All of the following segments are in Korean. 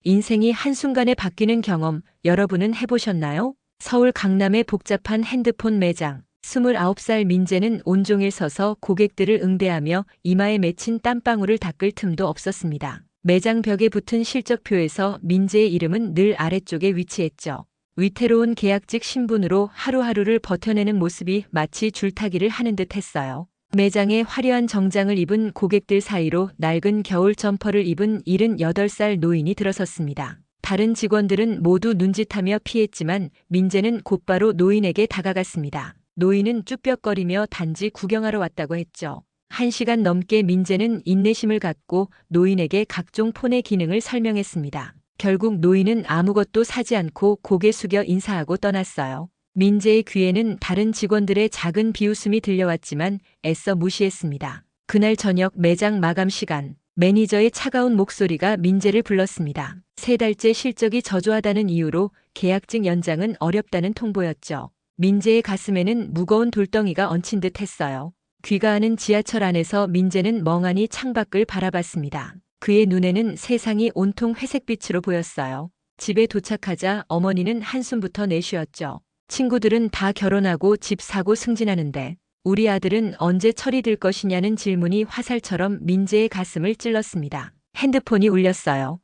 인생이 한순간에 바뀌는 경험 여러분은 해보셨나요? 서울 강남의 복잡한 핸드폰 매장. 29살 민재는 온종일 서서 고객들을 응대하며 이마에 맺힌 땀방울을 닦을 틈도 없었습니다. 매장 벽에 붙은 실적표에서 민재의 이름은 늘 아래쪽에 위치했죠. 위태로운 계약직 신분으로 하루하루를 버텨내는 모습이 마치 줄타기를 하는 듯 했어요. 매장에 화려한 정장을 입은 고객들 사이로 낡은 겨울 점퍼를 입은 78살 노인이 들어섰습니다. 다른 직원들은 모두 눈짓하며 피했지만 민재는 곧바로 노인에게 다가갔습니다. 노인은 쭈뼛거리며 단지 구경하러 왔다고 했죠. 1시간 넘게 민재는 인내심을 갖고 노인에게 각종 폰의 기능을 설명했습니다. 결국 노인은 아무것도 사지 않고 고개 숙여 인사하고 떠났어요. 민재의 귀에는 다른 직원들의 작은 비웃음이 들려왔지만 애써 무시했습니다. 그날 저녁 매장 마감 시간, 매니저의 차가운 목소리가 민재를 불렀습니다. 3달째 실적이 저조하다는 이유로 계약직 연장은 어렵다는 통보였죠. 민재의 가슴에는 무거운 돌덩이가 얹힌 듯 했어요. 귀가하는 지하철 안에서 민재는 멍하니 창밖을 바라봤습니다. 그의 눈에는 세상이 온통 회색빛으로 보였어요. 집에 도착하자 어머니는 한숨부터 내쉬었죠. 친구들은 다 결혼하고 집 사고 승진하는데 우리 아들은 언제 철이 들 것이냐는 질문이 화살처럼 민재의 가슴을 찔렀습니다. 핸드폰이 울렸어요.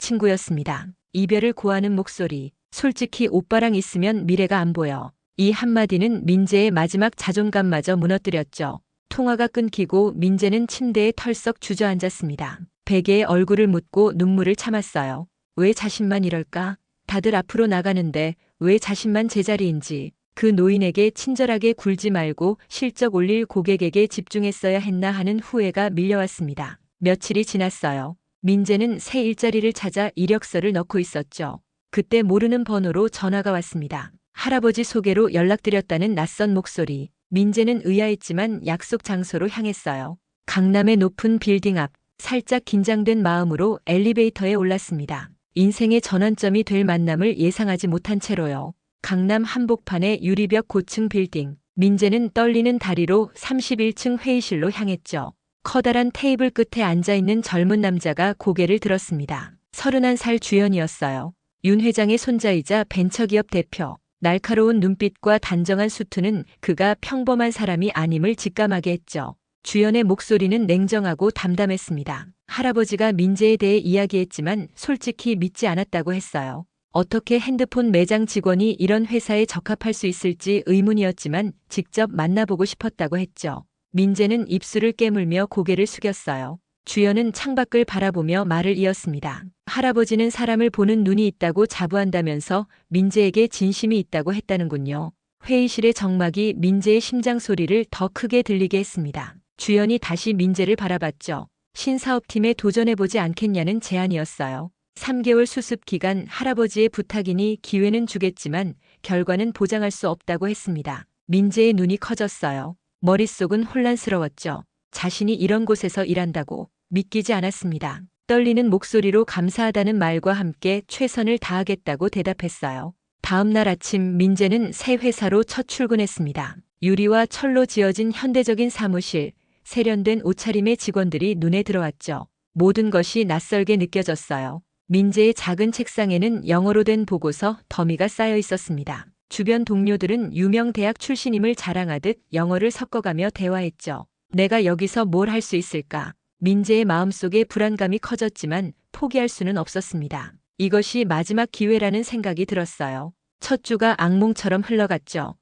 여자친구였습니다. 이별을 고하는 목소리. 솔직히 오빠랑 있으면 미래가 안 보여. 이 한마디는 민재의 마지막 자존감마저 무너뜨렸죠. 통화가 끊기고 민재는 침대에 털썩 주저앉았습니다. 베개에 얼굴을 묻고 눈물을 참았어요. 왜 자신만 이럴까? 다들 앞으로 나가는데 왜 자신만 제자리인지. 그 노인에게 친절하게 굴지 말고 실적 올릴 고객에게 집중했어야 했나 하는 후회가 밀려왔습니다. 며칠이 지났어요. 민재는 새 일자리를 찾아 이력서를 넣고 있었죠. 그때 모르는 번호로 전화가 왔습니다. 할아버지 소개로 연락드렸다는 낯선 목소리. 민재는 의아했지만 약속 장소로 향했어요. 강남의 높은 빌딩 앞. 살짝 긴장된 마음으로 엘리베이터에 올랐습니다. 인생의 전환점이 될 만남을 예상하지 못한 채로요. 강남 한복판의 유리벽 고층 빌딩. 민재는 떨리는 다리로 31층 회의실로 향했죠. 커다란 테이블 끝에 앉아있는 젊은 남자가 고개를 들었습니다. 31살 주연이었어요. 윤 회장의 손자이자 벤처기업 대표. 날카로운 눈빛과 단정한 수트는 그가 평범한 사람이 아님을 직감하게 했죠. 주연의 목소리는 냉정하고 담담했습니다. 할아버지가 민재에 대해 이야기했지만 솔직히 믿지 않았다고 했어요. 어떻게 핸드폰 매장 직원이 이런 회사에 적합할 수 있을지 의문이었지만 직접 만나보고 싶었다고 했죠. 민재는 입술을 깨물며 고개를 숙였어요. 주연은 창밖을 바라보며 말을 이었습니다. 할아버지는 사람을 보는 눈이 있다고 자부한다면서 민재에게 진심이 있다고 했다는군요. 회의실의 정막이 민재의 심장 소리를 더 크게 들리게 했습니다. 주연이 다시 민재를 바라봤죠. 신사업팀에 도전해보지 않겠냐는 제안이었어요. 3개월 수습 기간 할아버지의 부탁이니 기회는 주겠지만 결과는 보장할 수 없다고 했습니다. 민재의 눈이 커졌어요. 머릿속은 혼란스러웠죠. 자신이 이런 곳에서 일한다고 믿기지 않았습니다. 떨리는 목소리로 감사하다는 말과 함께 최선을 다하겠다고 대답했어요. 다음 날 아침 민재는 새 회사로 첫 출근했습니다. 유리와 철로 지어진 현대적인 사무실, 세련된 옷차림의 직원들이 눈에 들어왔죠. 모든 것이 낯설게 느껴졌어요. 민재의 작은 책상에는 영어로 된 보고서 더미가 쌓여 있었습니다. 주변 동료들은 유명 대학 출신임을 자랑하듯 영어를 섞어가며 대화했죠. 내가 여기서 뭘 할 수 있을까? 민재의 마음속에 불안감이 커졌지만 포기할 수는 없었습니다. 이것이 마지막 기회라는 생각이 들었어요. 첫 주가 악몽처럼 흘러갔죠.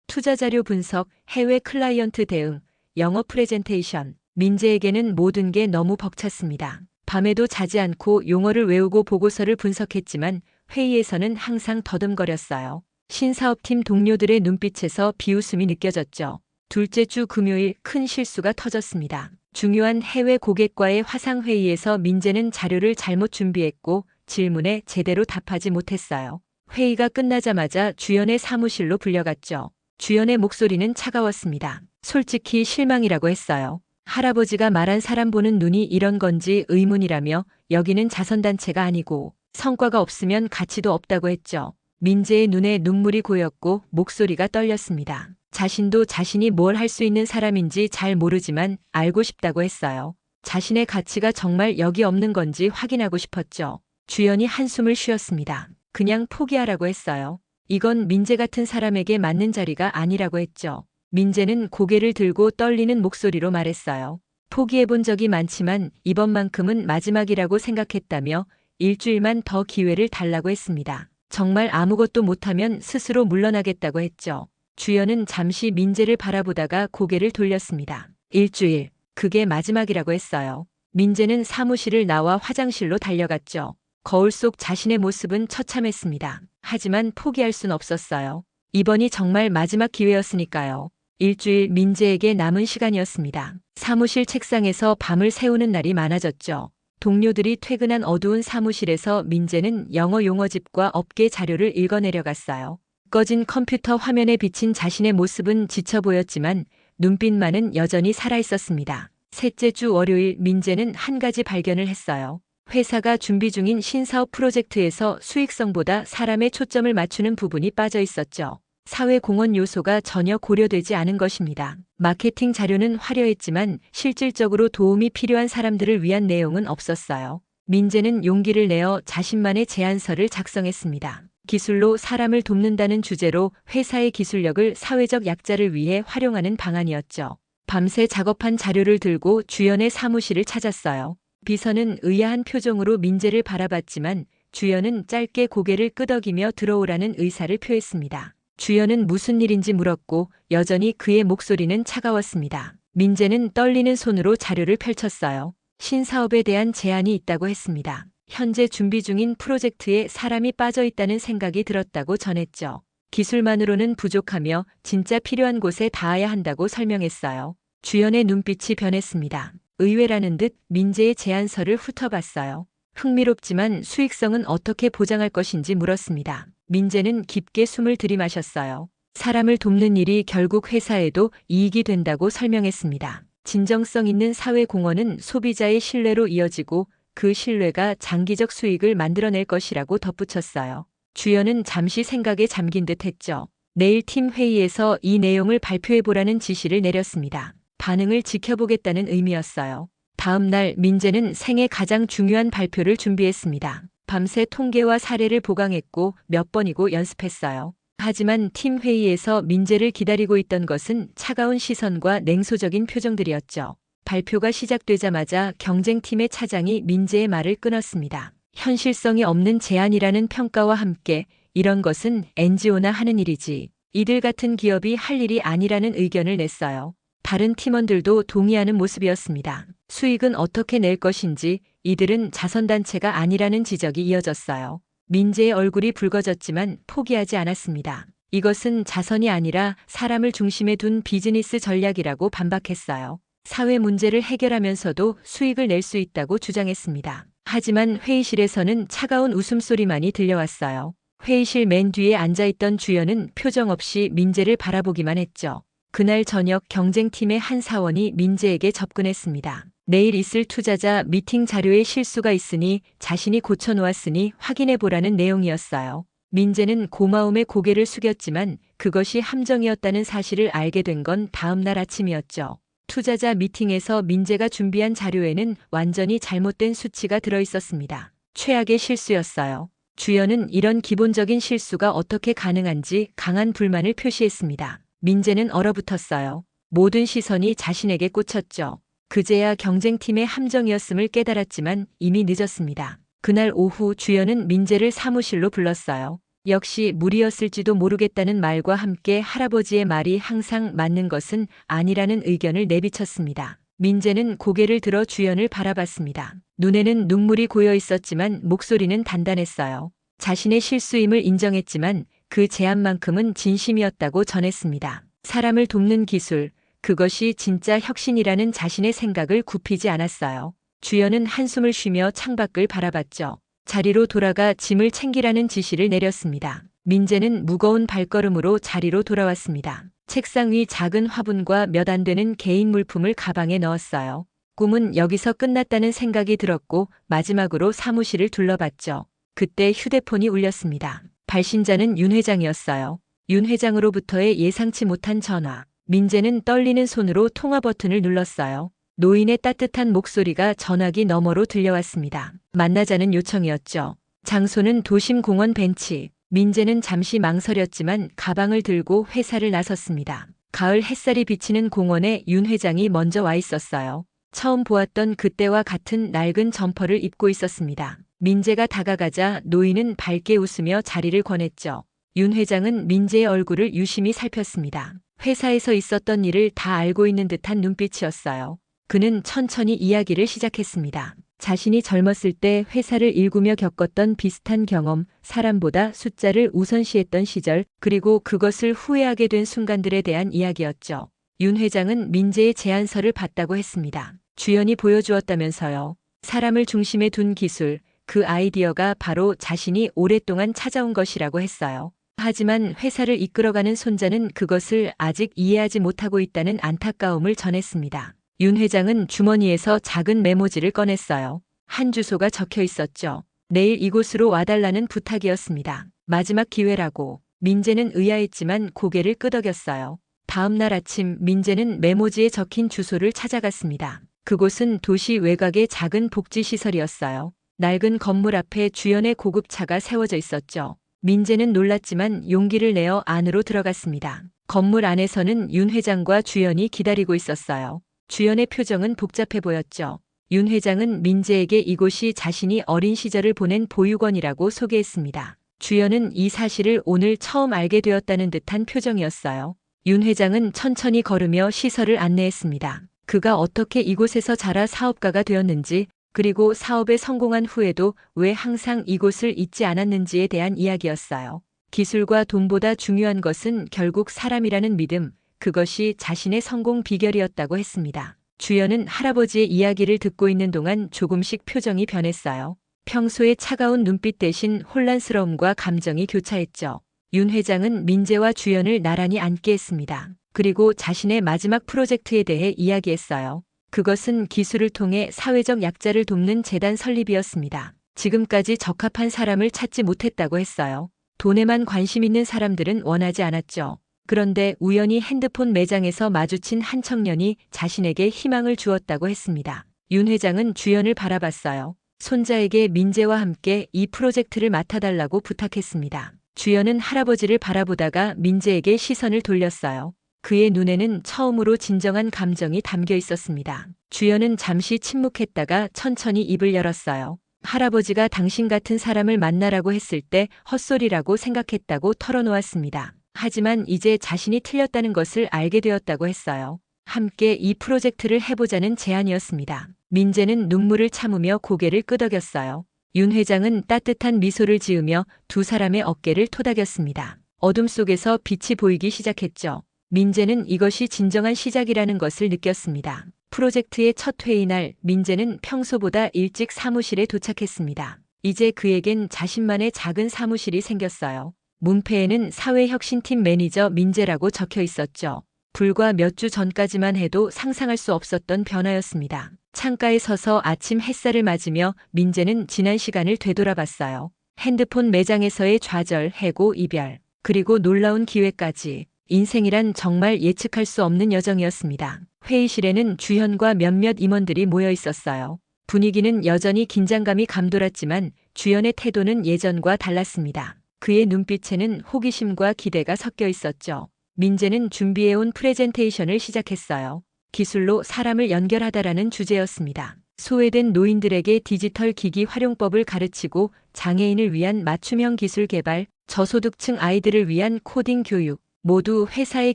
투자 자료 분석, 해외 클라이언트 대응, 영어 프레젠테이션. 민재에게는 모든 게 너무 벅찼습니다. 밤에도 자지 않고 용어를 외우고 보고서를 분석했지만 회의에서는 항상 더듬거렸어요. 신사업팀 동료들의 눈빛에서 비웃음이 느껴졌죠. 둘째 주 금요일 큰 실수가 터졌습니다. 중요한 해외 고객과의 화상회의에서 민재는 자료를 잘못 준비했고 질문에 제대로 답하지 못했어요. 회의가 끝나자마자 주연의 사무실로 불려갔죠. 주연의 목소리는 차가웠습니다. 솔직히 실망이라고 했어요. 할아버지가 말한 사람 보는 눈이 이런 건지 의문이라며 여기는 자선단체가 아니고 성과가 없으면 가치도 없다고 했죠. 민재의 눈에 눈물이 고였고 목소리가 떨렸습니다. 자신도 자신이 뭘 할 수 있는 사람인지 잘 모르지만 알고 싶다고 했어요. 자신의 가치가 정말 여기 없는 건지 확인하고 싶었죠. 주연이 한숨을 쉬었습니다. 그냥 포기하라고 했어요. 이건 민재 같은 사람에게 맞는 자리가 아니라고 했죠. 민재는 고개를 들고 떨리는 목소리로 말했어요. 포기해본 적이 많지만 이번만큼은 마지막이라고 생각했다며 일주일만 더 기회를 달라고 했습니다. 정말 아무것도 못하면 스스로 물러나겠다고 했죠. 주연은 잠시 민재를 바라보다가 고개를 돌렸습니다. 일주일, 그게 마지막이라고 했어요. 민재는 사무실을 나와 화장실로 달려갔죠. 거울 속 자신의 모습은 처참했습니다. 하지만 포기할 순 없었어요. 이번이 정말 마지막 기회였으니까요. 일주일 민재에게 남은 시간이었습니다. 사무실 책상에서 밤을 새우는 날이 많아졌죠. 동료들이 퇴근한 어두운 사무실에서 민재는 영어 용어집과 업계 자료를 읽어내려갔어요. 꺼진 컴퓨터 화면에 비친 자신의 모습은 지쳐 보였지만 눈빛만은 여전히 살아있었습니다. 셋째 주 월요일 민재는 한 가지 발견을 했어요. 회사가 준비 중인 신사업 프로젝트에서 수익성보다 사람의 초점을 맞추는 부분이 빠져 있었죠. 사회공헌 요소가 전혀 고려되지 않은 것입니다. 마케팅 자료는 화려했지만 실질적으로 도움이 필요한 사람들을 위한 내용은 없었어요. 민재는 용기를 내어 자신만의 제안서를 작성했습니다. 기술로 사람을 돕는다는 주제로 회사의 기술력을 사회적 약자를 위해 활용하는 방안이었죠. 밤새 작업한 자료를 들고 주연의 사무실을 찾았어요. 비서는 의아한 표정으로 민재를 바라봤지만 주연은 짧게 고개를 끄덕이며 들어오라는 의사를 표했습니다. 주연은 무슨 일인지 물었고 여전히 그의 목소리는 차가웠습니다. 민재는 떨리는 손으로 자료를 펼쳤어요. 신사업에 대한 제안이 있다고 했습니다. 현재 준비 중인 프로젝트에 사람이 빠져 있다는 생각이 들었다고 전했죠. 기술만으로는 부족하며 진짜 필요한 곳에 닿아야 한다고 설명했어요. 주연의 눈빛이 변했습니다. 의외라는 듯 민재의 제안서를 훑어봤어요. 흥미롭지만 수익성은 어떻게 보장할 것인지 물었습니다. 민재는 깊게 숨을 들이마셨어요. 사람을 돕는 일이 결국 회사에도 이익이 된다고 설명했습니다. 진정성 있는 사회 공헌은 소비자의 신뢰로 이어지고 그 신뢰가 장기적 수익을 만들어낼 것이라고 덧붙였어요. 주연은 잠시 생각에 잠긴 듯 했죠. 내일 팀 회의에서 이 내용을 발표해보라는 지시를 내렸습니다. 반응을 지켜보겠다는 의미였어요. 다음 날 민재는 생애 가장 중요한 발표를 준비했습니다. 밤새 통계와 사례를 보강했고 몇 번이고 연습했어요. 하지만 팀 회의에서 민재를 기다리고 있던 것은 차가운 시선과 냉소적인 표정들이었죠. 발표가 시작되자마자 경쟁팀의 차장이 민재의 말을 끊었습니다. 현실성이 없는 제안이라는 평가와 함께 이런 것은 NGO나 하는 일이지 이들 같은 기업이 할 일이 아니라는 의견을 냈어요. 다른 팀원들도 동의하는 모습이었습니다. 수익은 어떻게 낼 것인지 이들은 자선단체가 아니라는 지적이 이어졌어요. 민재의 얼굴이 붉어졌지만 포기하지 않았습니다. 이것은 자선이 아니라 사람을 중심에 둔 비즈니스 전략이라고 반박했어요. 사회 문제를 해결하면서도 수익을 낼 수 있다고 주장했습니다. 하지만 회의실에서는 차가운 웃음소리만이 들려왔어요. 회의실 맨 뒤에 앉아있던 주연은 표정 없이 민재를 바라보기만 했죠. 그날 저녁 경쟁팀의 한 사원이 민재에게 접근했습니다. 내일 있을 투자자 미팅 자료에 실수가 있으니 자신이 고쳐놓았으니 확인해보라는 내용이었어요. 민재는 고마움에 고개를 숙였지만 그것이 함정이었다는 사실을 알게 된 건 다음 날 아침이었죠. 투자자 미팅에서 민재가 준비한 자료에는 완전히 잘못된 수치가 들어있었습니다. 최악의 실수였어요. 주연은 이런 기본적인 실수가 어떻게 가능한지 강한 불만을 표시했습니다. 민재는 얼어붙었어요. 모든 시선이 자신에게 꽂혔죠. 그제야 경쟁팀의 함정이었음을 깨달았지만 이미 늦었습니다. 그날 오후 주연은 민재를 사무실로 불렀어요. 역시 무리였을지도 모르겠다는 말과 함께 할아버지의 말이 항상 맞는 것은 아니라는 의견을 내비쳤습니다. 민재는 고개를 들어 주연을 바라봤습니다. 눈에는 눈물이 고여 있었지만 목소리는 단단했어요. 자신의 실수임을 인정했지만 그 제안만큼은 진심이었다고 전했습니다. 사람을 돕는 기술, 그것이 진짜 혁신이라는 자신의 생각을 굽히지 않았어요. 주연은 한숨을 쉬며 창밖을 바라봤죠. 자리로 돌아가 짐을 챙기라는 지시를 내렸습니다. 민재는 무거운 발걸음으로 자리로 돌아왔습니다. 책상 위 작은 화분과 몇 안 되는 개인 물품을 가방에 넣었어요. 꿈은 여기서 끝났다는 생각이 들었고 마지막으로 사무실을 둘러봤죠. 그때 휴대폰이 울렸습니다. 발신자는 윤 회장이었어요. 윤 회장으로부터의 예상치 못한 전화. 민재는 떨리는 손으로 통화 버튼을 눌렀어요. 노인의 따뜻한 목소리가 전화기 너머로 들려왔습니다. 만나자는 요청이었죠. 장소는 도심 공원 벤치. 민재는 잠시 망설였지만 가방을 들고 회사를 나섰습니다. 가을 햇살이 비치는 공원에 윤 회장이 먼저 와 있었어요. 처음 보았던 그때와 같은 낡은 점퍼를 입고 있었습니다. 민재가 다가가자 노인은 밝게 웃으며 자리를 권했죠. 윤 회장은 민재의 얼굴을 유심히 살폈습니다. 회사에서 있었던 일을 다 알고 있는 듯한 눈빛이었어요. 그는 천천히 이야기를 시작했습니다. 자신이 젊었을 때 회사를 일구며 겪었던 비슷한 경험, 사람보다 숫자를 우선시했던 시절, 그리고 그것을 후회하게 된 순간들에 대한 이야기였죠. 윤 회장은 민재의 제안서를 봤다고 했습니다. 주연이 보여주었다면서요. 사람을 중심에 둔 기술, 그 아이디어가 바로 자신이 오랫동안 찾아온 것이라고 했어요. 하지만 회사를 이끌어가는 손자는 그것을 아직 이해하지 못하고 있다는 안타까움을 전했습니다. 윤 회장은 주머니에서 작은 메모지를 꺼냈어요. 한 주소가 적혀 있었죠. 내일 이곳으로 와달라는 부탁이었습니다. 마지막 기회라고. 민재는 의아했지만 고개를 끄덕였어요. 다음 날 아침 민재는 메모지에 적힌 주소를 찾아갔습니다. 그곳은 도시 외곽의 작은 복지시설이었어요. 낡은 건물 앞에 주연의 고급차가 세워져 있었죠. 민재는 놀랐지만 용기를 내어 안으로 들어갔습니다. 건물 안에서는 윤 회장과 주연이 기다리고 있었어요. 주연의 표정은 복잡해 보였죠. 윤 회장은 민재에게 이곳이 자신이 어린 시절을 보낸 보육원이라고 소개했습니다. 주연은 이 사실을 오늘 처음 알게 되었다는 듯한 표정이었어요. 윤 회장은 천천히 걸으며 시설을 안내했습니다. 그가 어떻게 이곳에서 자라 사업가가 되었는지, 그리고 사업에 성공한 후에도 왜 항상 이곳을 잊지 않았는지에 대한 이야기였어요. 기술과 돈보다 중요한 것은 결국 사람이라는 믿음, 그것이 자신의 성공 비결이었다고 했습니다. 주연은 할아버지의 이야기를 듣고 있는 동안 조금씩 표정이 변했어요. 평소의 차가운 눈빛 대신 혼란스러움과 감정이 교차했죠. 윤 회장은 민재와 주연을 나란히 앉게 했습니다. 그리고 자신의 마지막 프로젝트에 대해 이야기했어요. 그것은 기술을 통해 사회적 약자를 돕는 재단 설립이었습니다. 지금까지 적합한 사람을 찾지 못했다고 했어요. 돈에만 관심 있는 사람들은 원하지 않았죠. 그런데 우연히 핸드폰 매장에서 마주친 한 청년이 자신에게 희망을 주었다고 했습니다. 윤 회장은 주연을 바라봤어요. 손자에게 민재와 함께 이 프로젝트를 맡아달라고 부탁했습니다. 주연은 할아버지를 바라보다가 민재에게 시선을 돌렸어요. 그의 눈에는 처음으로 진정한 감정이 담겨 있었습니다. 주연은 잠시 침묵했다가 천천히 입을 열었어요. 할아버지가 당신 같은 사람을 만나라고 했을 때 헛소리라고 생각했다고 털어놓았습니다. 하지만 이제 자신이 틀렸다는 것을 알게 되었다고 했어요. 함께 이 프로젝트를 해보자는 제안이었습니다. 민재는 눈물을 참으며 고개를 끄덕였어요. 윤 회장은 따뜻한 미소를 지으며 두 사람의 어깨를 토닥였습니다. 어둠 속에서 빛이 보이기 시작했죠. 민재는 이것이 진정한 시작이라는 것을 느꼈습니다. 프로젝트의 첫 회의 날 민재는 평소보다 일찍 사무실에 도착했습니다. 이제 그에겐 자신만의 작은 사무실이 생겼어요. 문패에는 사회혁신팀 매니저 민재라고 적혀 있었죠. 불과 몇 주 전까지만 해도 상상할 수 없었던 변화였습니다. 창가에 서서 아침 햇살을 맞으며 민재는 지난 시간을 되돌아봤어요. 핸드폰 매장에서의 좌절, 해고, 이별, 그리고 놀라운 기회까지. 인생이란 정말 예측할 수 없는 여정이었습니다. 회의실에는 주현과 몇몇 임원들이 모여 있었어요. 분위기는 여전히 긴장감이 감돌았지만 주연의 태도는 예전과 달랐습니다. 그의 눈빛에는 호기심과 기대가 섞여 있었죠. 민재는 준비해온 프레젠테이션을 시작했어요. 기술로 사람을 연결하다라는 주제였습니다. 소외된 노인들에게 디지털 기기 활용법을 가르치고 장애인을 위한 맞춤형 기술 개발, 저소득층 아이들을 위한 코딩 교육, 모두 회사의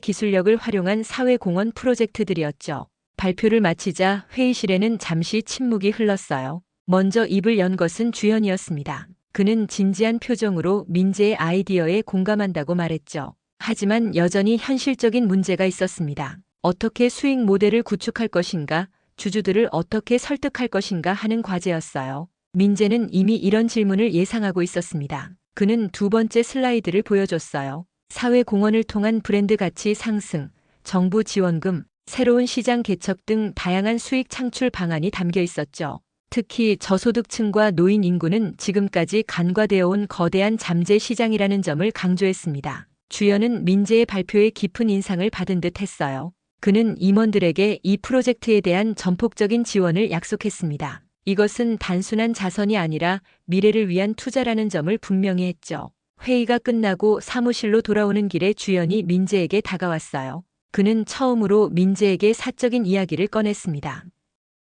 기술력을 활용한 사회공헌 프로젝트들이었죠. 발표를 마치자 회의실에는 잠시 침묵이 흘렀어요. 먼저 입을 연 것은 주연이었습니다. 그는 진지한 표정으로 민재의 아이디어에 공감한다고 말했죠. 하지만 여전히 현실적인 문제가 있었습니다. 어떻게 수익 모델을 구축할 것인가, 주주들을 어떻게 설득할 것인가 하는 과제였어요. 민재는 이미 이런 질문을 예상하고 있었습니다. 그는 두 번째 슬라이드를 보여줬어요. 사회공헌을 통한 브랜드 가치 상승, 정부 지원금, 새로운 시장 개척 등 다양한 수익 창출 방안이 담겨 있었죠. 특히 저소득층과 노인 인구는 지금까지 간과되어 온 거대한 잠재 시장이라는 점을 강조했습니다. 주연은 민재의 발표에 깊은 인상을 받은 듯 했어요. 그는 임원들에게 이 프로젝트에 대한 전폭적인 지원을 약속했습니다. 이것은 단순한 자선이 아니라 미래를 위한 투자라는 점을 분명히 했죠. 회의가 끝나고 사무실로 돌아오는 길에 주연이 민재에게 다가왔어요. 그는 처음으로 민재에게 사적인 이야기를 꺼냈습니다.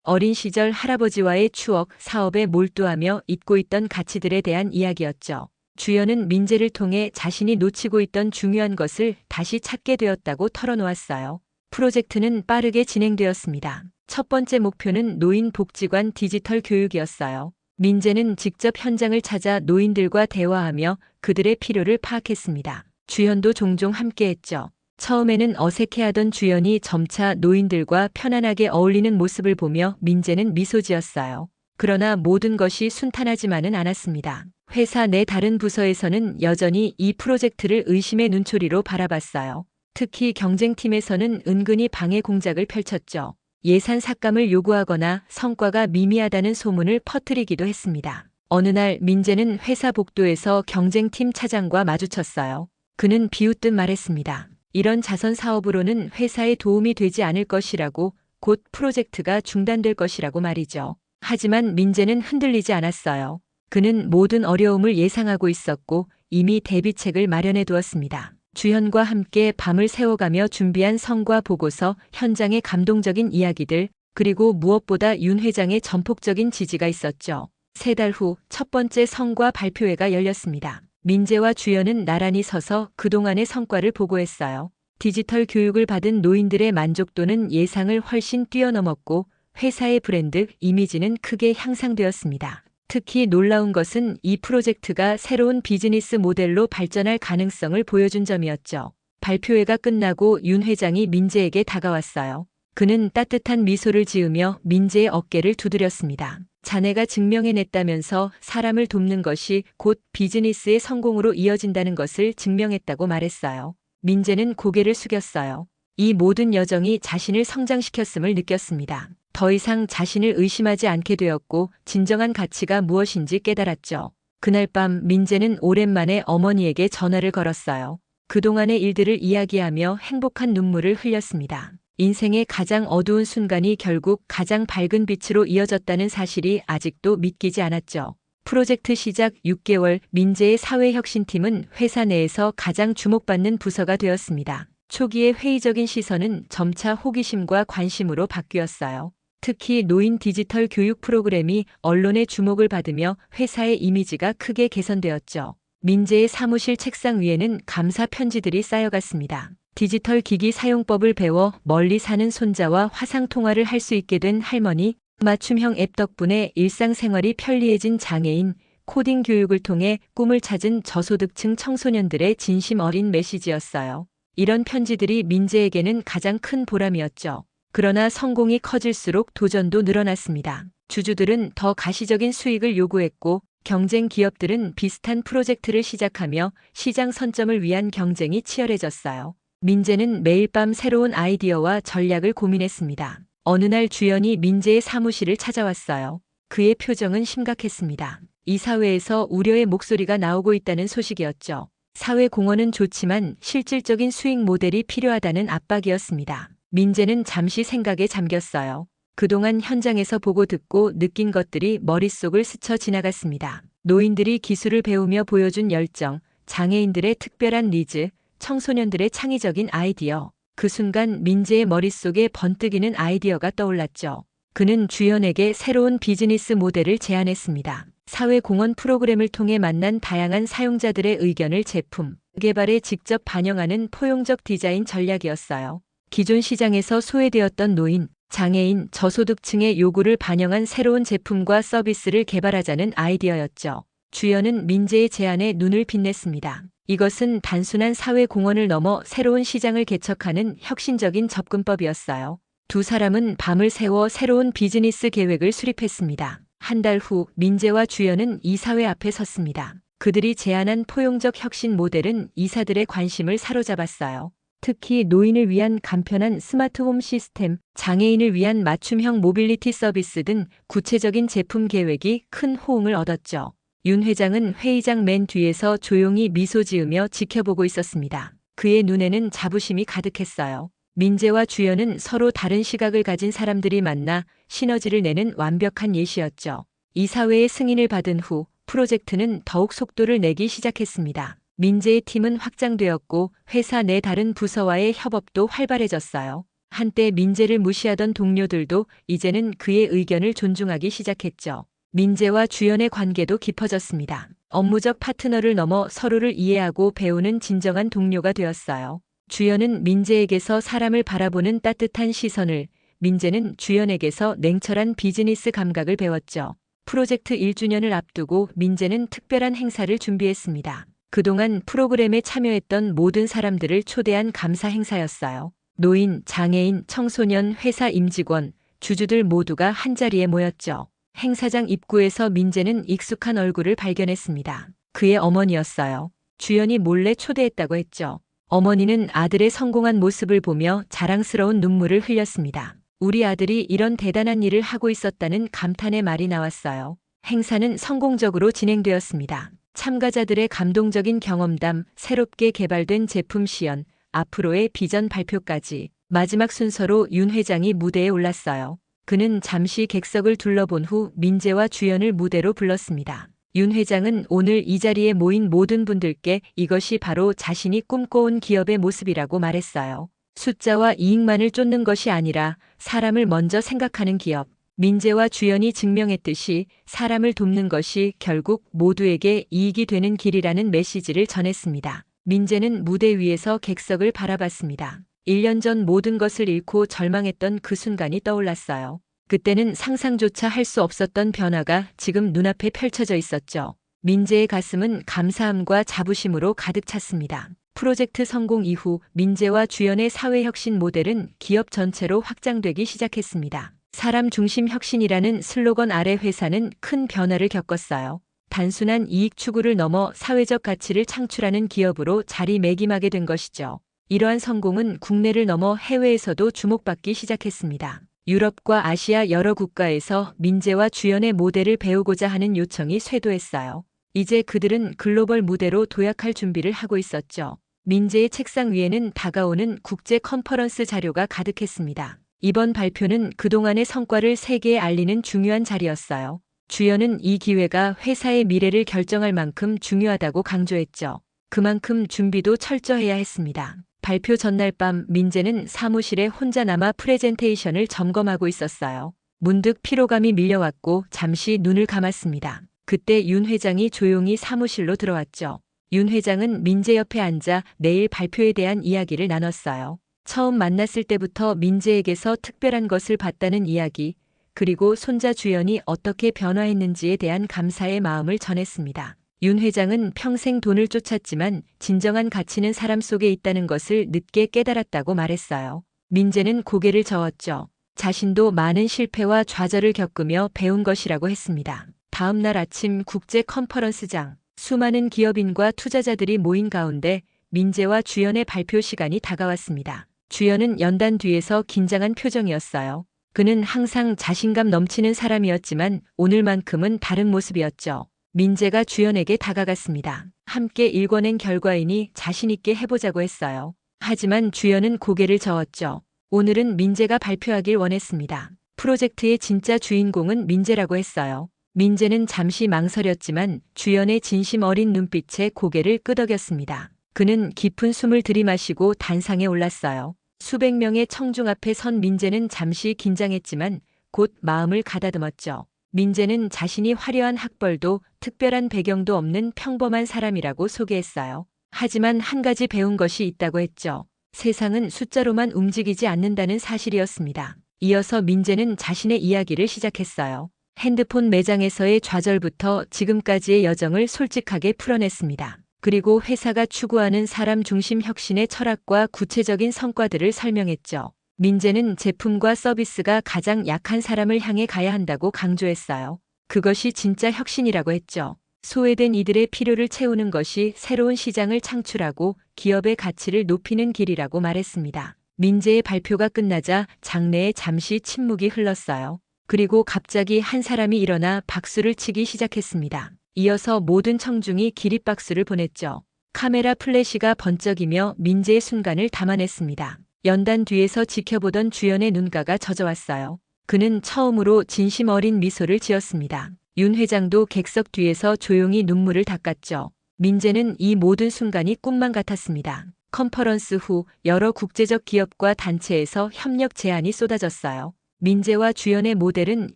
어린 시절 할아버지와의 추억, 사업에 몰두하며 잊고 있던 가치들에 대한 이야기였죠. 주연은 민재를 통해 자신이 놓치고 있던 중요한 것을 다시 찾게 되었다고 털어놓았어요. 프로젝트는 빠르게 진행되었습니다. 첫 번째 목표는 노인복지관 디지털 교육이었어요. 민재는 직접 현장을 찾아 노인들과 대화하며 그들의 필요를 파악했습니다. 주연도 종종 함께했죠. 처음에는 어색해하던 주연이 점차 노인들과 편안하게 어울리는 모습을 보며 민재는 미소 지었어요. 그러나 모든 것이 순탄하지만은 않았습니다. 회사 내 다른 부서에서는 여전히 이 프로젝트를 의심의 눈초리로 바라봤어요. 특히 경쟁팀에서는 은근히 방해 공작을 펼쳤죠. 예산 삭감을 요구하거나 성과가 미미하다는 소문을 퍼뜨리기도 했습니다. 어느 날 민재는 회사 복도에서 경쟁팀 차장과 마주쳤어요. 그는 비웃듯 말했습니다. 이런 자선 사업으로는 회사에 도움이 되지 않을 것이라고, 곧 프로젝트가 중단될 것이라고 말이죠. 하지만 민재는 흔들리지 않았어요. 그는 모든 어려움을 예상하고 있었고 이미 대비책을 마련해 두었습니다. 주연과 함께 밤을 새워가며 준비한 성과 보고서, 현장의 감동적인 이야기들, 그리고 무엇보다 윤 회장의 전폭적인 지지가 있었죠. 3달 후 첫 번째 성과 발표회가 열렸습니다. 민재와 주연은 나란히 서서 그동안의 성과를 보고했어요. 디지털 교육을 받은 노인들의 만족도는 예상을 훨씬 뛰어넘었고 회사의 브랜드, 이미지는 크게 향상되었습니다. 특히 놀라운 것은 이 프로젝트가 새로운 비즈니스 모델로 발전할 가능성을 보여준 점이었죠. 발표회가 끝나고 윤 회장이 민재에게 다가왔어요. 그는 따뜻한 미소를 지으며 민재의 어깨를 두드렸습니다. 자네가 증명해냈다면서 사람을 돕는 것이 곧 비즈니스의 성공으로 이어진다는 것을 증명했다고 말했어요. 민재는 고개를 숙였어요. 이 모든 여정이 자신을 성장시켰음을 느꼈습니다. 더 이상 자신을 의심하지 않게 되었고 진정한 가치가 무엇인지 깨달았죠. 그날 밤 민재는 오랜만에 어머니에게 전화를 걸었어요. 그동안의 일들을 이야기하며 행복한 눈물을 흘렸습니다. 인생의 가장 어두운 순간이 결국 가장 밝은 빛으로 이어졌다는 사실이 아직도 믿기지 않았죠. 프로젝트 시작 6개월, 민재의 사회혁신팀은 회사 내에서 가장 주목받는 부서가 되었습니다. 초기의 회의적인 시선은 점차 호기심과 관심으로 바뀌었어요. 특히 노인 디지털 교육 프로그램이 언론의 주목을 받으며 회사의 이미지가 크게 개선되었죠. 민재의 사무실 책상 위에는 감사 편지들이 쌓여갔습니다. 디지털 기기 사용법을 배워 멀리 사는 손자와 화상 통화를 할 수 있게 된 할머니, 맞춤형 앱 덕분에 일상생활이 편리해진 장애인, 코딩 교육을 통해 꿈을 찾은 저소득층 청소년들의 진심 어린 메시지였어요. 이런 편지들이 민재에게는 가장 큰 보람이었죠. 그러나 성공이 커질수록 도전도 늘어났습니다. 주주들은 더 가시적인 수익을 요구했고 경쟁 기업들은 비슷한 프로젝트를 시작하며 시장 선점을 위한 경쟁이 치열해졌어요. 민재는 매일 밤 새로운 아이디어와 전략을 고민했습니다. 어느 날 주연이 민재의 사무실을 찾아왔어요. 그의 표정은 심각했습니다. 이사회에서 우려의 목소리가 나오고 있다는 소식이었죠. 사회공헌은 좋지만 실질적인 수익 모델이 필요하다는 압박이었습니다. 민재는 잠시 생각에 잠겼어요. 그동안 현장에서 보고 듣고 느낀 것들이 머릿속을 스쳐 지나갔습니다. 노인들이 기술을 배우며 보여준 열정, 장애인들의 특별한 니즈, 청소년들의 창의적인 아이디어. 그 순간 민재의 머릿속에 번뜩이는 아이디어가 떠올랐죠. 그는 주연에게 새로운 비즈니스 모델을 제안했습니다. 사회공헌 프로그램을 통해 만난 다양한 사용자들의 의견을 제품 개발에 직접 반영하는 포용적 디자인 전략이었어요. 기존 시장에서 소외되었던 노인, 장애인, 저소득층의 요구를 반영한 새로운 제품과 서비스를 개발하자는 아이디어였죠. 주연은 민재의 제안에 눈을 빛냈습니다. 이것은 단순한 사회공헌을 넘어 새로운 시장을 개척하는 혁신적인 접근법이었어요. 두 사람은 밤을 새워 새로운 비즈니스 계획을 수립했습니다. 한 달 후 민재와 주연은 이사회 앞에 섰습니다. 그들이 제안한 포용적 혁신 모델은 이사들의 관심을 사로잡았어요. 특히 노인을 위한 간편한 스마트홈 시스템, 장애인을 위한 맞춤형 모빌리티 서비스 등 구체적인 제품 계획이 큰 호응을 얻었죠. 윤 회장은 회의장 맨 뒤에서 조용히 미소 지으며 지켜보고 있었습니다. 그의 눈에는 자부심이 가득했어요. 민재와 주연은 서로 다른 시각을 가진 사람들이 만나 시너지를 내는 완벽한 예시였죠. 이 사회의 승인을 받은 후 프로젝트는 더욱 속도를 내기 시작했습니다. 민재의 팀은 확장되었고 회사 내 다른 부서와의 협업도 활발해졌어요. 한때 민재를 무시하던 동료들도 이제는 그의 의견을 존중하기 시작했죠. 민재와 주연의 관계도 깊어졌습니다. 업무적 파트너를 넘어 서로를 이해하고 배우는 진정한 동료가 되었어요. 주연은 민재에게서 사람을 바라보는 따뜻한 시선을, 민재는 주연에게서 냉철한 비즈니스 감각을 배웠죠. 프로젝트 1주년을 앞두고 민재는 특별한 행사를 준비했습니다. 그동안 프로그램에 참여했던 모든 사람들을 초대한 감사 행사였어요. 노인, 장애인, 청소년, 회사 임직원, 주주들 모두가 한자리에 모였죠. 행사장 입구에서 민재는 익숙한 얼굴을 발견했습니다. 그의 어머니였어요. 주연이 몰래 초대했다고 했죠. 어머니는 아들의 성공한 모습을 보며 자랑스러운 눈물을 흘렸습니다. 우리 아들이 이런 대단한 일을 하고 있었다는 감탄의 말이 나왔어요. 행사는 성공적으로 진행되었습니다. 참가자들의 감동적인 경험담, 새롭게 개발된 제품 시연, 앞으로의 비전 발표까지 마지막 순서로 윤 회장이 무대에 올랐어요. 그는 잠시 객석을 둘러본 후 민재와 주연을 무대로 불렀습니다. 윤 회장은 오늘 이 자리에 모인 모든 분들께 이것이 바로 자신이 꿈꿔온 기업의 모습이라고 말했어요. 숫자와 이익만을 쫓는 것이 아니라 사람을 먼저 생각하는 기업. 민재와 주연이 증명했듯이 사람을 돕는 것이 결국 모두에게 이익이 되는 길이라는 메시지를 전했습니다. 민재는 무대 위에서 객석을 바라봤습니다. 1년 전 모든 것을 잃고 절망했던 그 순간이 떠올랐어요. 그때는 상상조차 할 수 없었던 변화가 지금 눈앞에 펼쳐져 있었죠. 민재의 가슴은 감사함과 자부심으로 가득 찼습니다. 프로젝트 성공 이후 민재와 주연의 사회혁신 모델은 기업 전체로 확장되기 시작했습니다. 사람 중심 혁신이라는 슬로건 아래 회사는 큰 변화를 겪었어요. 단순한 이익 추구를 넘어 사회적 가치를 창출하는 기업으로 자리매김하게 된 것이죠. 이러한 성공은 국내를 넘어 해외에서도 주목받기 시작했습니다. 유럽과 아시아 여러 국가에서 민재와 주연의 모델을 배우고자 하는 요청이 쇄도했어요. 이제 그들은 글로벌 무대로 도약할 준비를 하고 있었죠. 민재의 책상 위에는 다가오는 국제 컨퍼런스 자료가 가득했습니다. 이번 발표는 그동안의 성과를 세계에 알리는 중요한 자리였어요. 주연은 이 기회가 회사의 미래를 결정할 만큼 중요하다고 강조했죠. 그만큼 준비도 철저해야 했습니다. 발표 전날 밤 민재는 사무실에 혼자 남아 프레젠테이션을 점검하고 있었어요. 문득 피로감이 밀려왔고 잠시 눈을 감았습니다. 그때 윤 회장이 조용히 사무실로 들어왔죠. 윤 회장은 민재 옆에 앉아 내일 발표에 대한 이야기를 나눴어요. 처음 만났을 때부터 민재에게서 특별한 것을 봤다는 이야기, 그리고 손자 주연이 어떻게 변화했는지에 대한 감사의 마음을 전했습니다. 윤 회장은 평생 돈을 쫓았지만 진정한 가치는 사람 속에 있다는 것을 늦게 깨달았다고 말했어요. 민재는 고개를 저었죠. 자신도 많은 실패와 좌절을 겪으며 배운 것이라고 했습니다. 다음 날 아침 국제 컨퍼런스장, 수많은 기업인과 투자자들이 모인 가운데 민재와 주연의 발표 시간이 다가왔습니다. 주연은 연단 뒤에서 긴장한 표정이었어요. 그는 항상 자신감 넘치는 사람이었지만 오늘만큼은 다른 모습이었죠. 민재가 주연에게 다가갔습니다. 함께 일궈낸 결과이니 자신있게 해보자고 했어요. 하지만 주연은 고개를 저었죠. 오늘은 민재가 발표하길 원했습니다. 프로젝트의 진짜 주인공은 민재라고 했어요. 민재는 잠시 망설였지만 주연의 진심 어린 눈빛에 고개를 끄덕였습니다. 그는 깊은 숨을 들이마시고 단상에 올랐어요. 수백 명의 청중 앞에 선 민재는 잠시 긴장했지만 곧 마음을 가다듬었죠. 민재는 자신이 화려한 학벌도 특별한 배경도 없는 평범한 사람이라고 소개했어요. 하지만 한 가지 배운 것이 있다고 했죠. 세상은 숫자로만 움직이지 않는다는 사실이었습니다. 이어서 민재는 자신의 이야기를 시작했어요. 핸드폰 매장에서의 좌절부터 지금까지의 여정을 솔직하게 풀어냈습니다. 그리고 회사가 추구하는 사람 중심 혁신의 철학과 구체적인 성과들을 설명했죠. 민재는 제품과 서비스가 가장 약한 사람을 향해 가야 한다고 강조했어요. 그것이 진짜 혁신이라고 했죠. 소외된 이들의 필요를 채우는 것이 새로운 시장을 창출하고 기업의 가치를 높이는 길이라고 말했습니다. 민재의 발표가 끝나자 장내에 잠시 침묵이 흘렀어요. 그리고 갑자기 한 사람이 일어나 박수를 치기 시작했습니다. 이어서 모든 청중이 기립박수를 보냈죠. 카메라 플래시가 번쩍이며 민재의 순간을 담아냈습니다. 연단 뒤에서 지켜보던 주연의 눈가가 젖어왔어요. 그는 처음으로 진심 어린 미소를 지었습니다. 윤 회장도 객석 뒤에서 조용히 눈물을 닦았죠. 민재는 이 모든 순간이 꿈만 같았습니다. 컨퍼런스 후 여러 국제적 기업과 단체에서 협력 제안이 쏟아졌어요. 민재와 주연의 모델은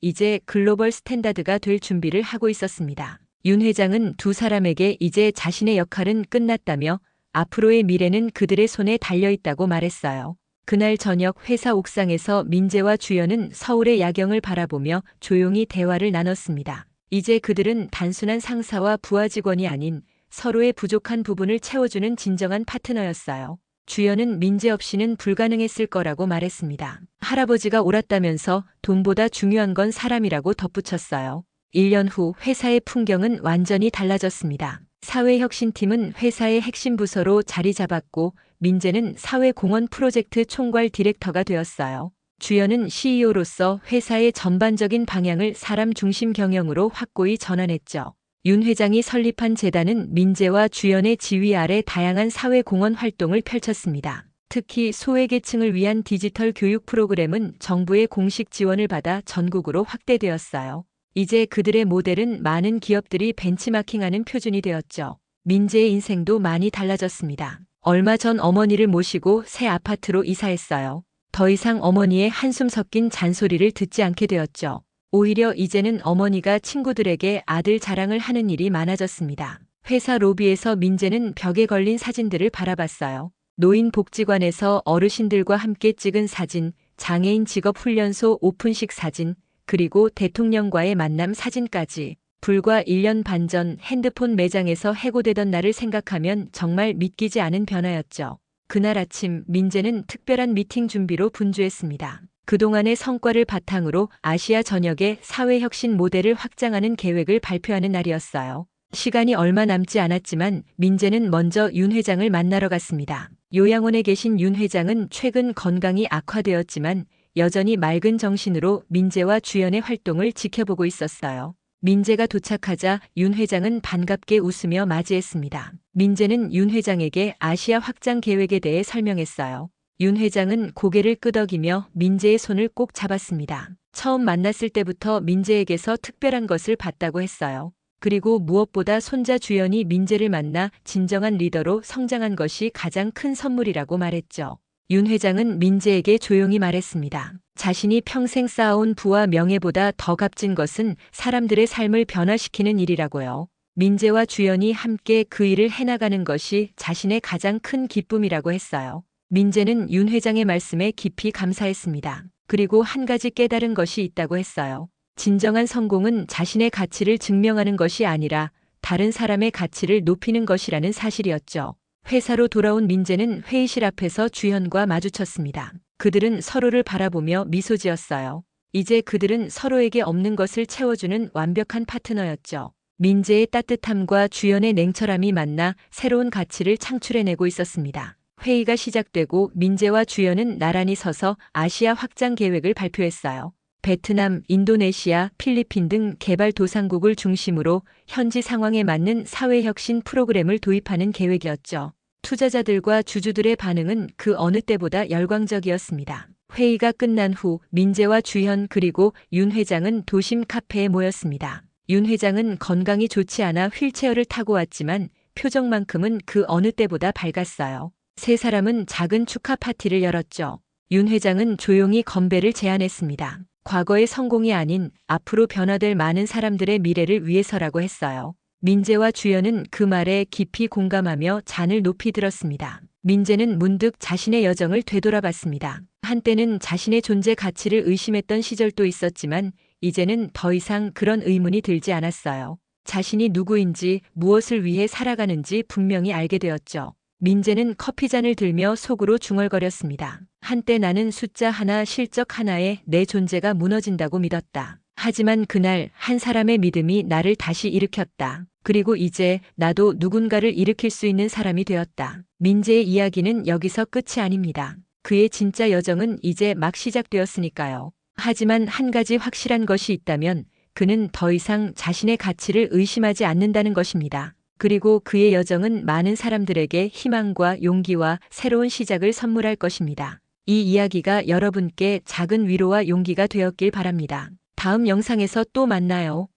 이제 글로벌 스탠다드가 될 준비를 하고 있었습니다. 윤 회장은 두 사람에게 이제 자신의 역할은 끝났다며 앞으로의 미래는 그들의 손에 달려있다고 말했어요. 그날 저녁 회사 옥상에서 민재와 주연은 서울의 야경을 바라보며 조용히 대화를 나눴습니다. 이제 그들은 단순한 상사와 부하 직원이 아닌 서로의 부족한 부분을 채워주는 진정한 파트너였어요. 주연은 민재 없이는 불가능했을 거라고 말했습니다. 할아버지가 옳았다면서 돈보다 중요한 건 사람이라고 덧붙였어요. 1년 후 회사의 풍경은 완전히 달라졌습니다. 사회혁신팀은 회사의 핵심 부서로 자리 잡았고 민재는 사회공헌 프로젝트 총괄 디렉터가 되었어요. 주연은 CEO로서 회사의 전반적인 방향을 사람 중심 경영으로 확고히 전환했죠. 윤 회장이 설립한 재단은 민재와 주연의 지휘 아래 다양한 사회공헌 활동을 펼쳤습니다. 특히 소외계층을 위한 디지털 교육 프로그램은 정부의 공식 지원을 받아 전국으로 확대되었어요. 이제 그들의 모델은 많은 기업들이 벤치마킹하는 표준이 되었죠. 민재의 인생도 많이 달라졌습니다. 얼마 전 어머니를 모시고 새 아파트로 이사했어요. 더 이상 어머니의 한숨 섞인 잔소리를 듣지 않게 되었죠. 오히려 이제는 어머니가 친구들에게 아들 자랑을 하는 일이 많아졌습니다. 회사 로비에서 민재는 벽에 걸린 사진들을 바라봤어요. 노인복지관에서 어르신들과 함께 찍은 사진, 장애인 직업훈련소 오픈식 사진, 그리고 대통령과의 만남 사진까지. 불과 1년 반 전 핸드폰 매장에서 해고되던 날을 생각하면 정말 믿기지 않은 변화였죠. 그날 아침 민재는 특별한 미팅 준비로 분주했습니다. 그동안의 성과를 바탕으로 아시아 전역의 사회혁신 모델을 확장하는 계획을 발표하는 날이었어요. 시간이 얼마 남지 않았지만 민재는 먼저 윤 회장을 만나러 갔습니다. 요양원에 계신 윤 회장은 최근 건강이 악화되었지만 여전히 맑은 정신으로 민재와 주연의 활동을 지켜보고 있었어요. 민재가 도착하자 윤 회장은 반갑게 웃으며 맞이했습니다. 민재는 윤 회장에게 아시아 확장 계획에 대해 설명했어요. 윤 회장은 고개를 끄덕이며 민재의 손을 꼭 잡았습니다. 처음 만났을 때부터 민재에게서 특별한 것을 봤다고 했어요. 그리고 무엇보다 손자 주연이 민재를 만나 진정한 리더로 성장한 것이 가장 큰 선물이라고 말했죠. 윤 회장은 민재에게 조용히 말했습니다. 자신이 평생 쌓아온 부와 명예보다 더 값진 것은 사람들의 삶을 변화시키는 일이라고요. 민재와 주연이 함께 그 일을 해나가는 것이 자신의 가장 큰 기쁨이라고 했어요. 민재는 윤 회장의 말씀에 깊이 감사했습니다. 그리고 한 가지 깨달은 것이 있다고 했어요. 진정한 성공은 자신의 가치를 증명하는 것이 아니라 다른 사람의 가치를 높이는 것이라는 사실이었죠. 회사로 돌아온 민재는 회의실 앞에서 주연과 마주쳤습니다. 그들은 서로를 바라보며 미소 지었어요. 이제 그들은 서로에게 없는 것을 채워주는 완벽한 파트너였죠. 민재의 따뜻함과 주연의 냉철함이 만나 새로운 가치를 창출해내고 있었습니다. 회의가 시작되고 민재와 주연은 나란히 서서 아시아 확장 계획을 발표했어요. 베트남, 인도네시아, 필리핀 등 개발도상국을 중심으로 현지 상황에 맞는 사회혁신 프로그램을 도입하는 계획이었죠. 투자자들과 주주들의 반응은 그 어느 때보다 열광적이었습니다. 회의가 끝난 후 민재와 주연 그리고 윤 회장은 도심 카페에 모였습니다. 윤 회장은 건강이 좋지 않아 휠체어를 타고 왔지만 표정만큼은 그 어느 때보다 밝았어요. 세 사람은 작은 축하 파티를 열었죠. 윤 회장은 조용히 건배를 제안했습니다. 과거의 성공이 아닌 앞으로 변화될 많은 사람들의 미래를 위해서라고 했어요. 민재와 주연은 그 말에 깊이 공감하며 잔을 높이 들었습니다. 민재는 문득 자신의 여정을 되돌아봤습니다. 한때는 자신의 존재 가치를 의심했던 시절도 있었지만 이제는 더 이상 그런 의문이 들지 않았어요. 자신이 누구인지 무엇을 위해 살아가는지 분명히 알게 되었죠. 민재는 커피잔을 들며 속으로 중얼거렸습니다. 한때 나는 숫자 하나, 실적 하나에 내 존재가 무너진다고 믿었다. 하지만 그날 한 사람의 믿음이 나를 다시 일으켰다. 그리고 이제 나도 누군가를 일으킬 수 있는 사람이 되었다. 민재의 이야기는 여기서 끝이 아닙니다. 그의 진짜 여정은 이제 막 시작되었으니까요. 하지만 한 가지 확실한 것이 있다면 그는 더 이상 자신의 가치를 의심하지 않는다는 것입니다. 그리고 그의 여정은 많은 사람들에게 희망과 용기와 새로운 시작을 선물할 것입니다. 이 이야기가 여러분께 작은 위로와 용기가 되었길 바랍니다. 다음 영상에서 또 만나요.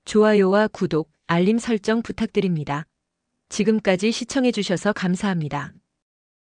좋아요와 구독, 알림 설정 부탁드립니다. 지금까지 시청해주셔서 감사합니다.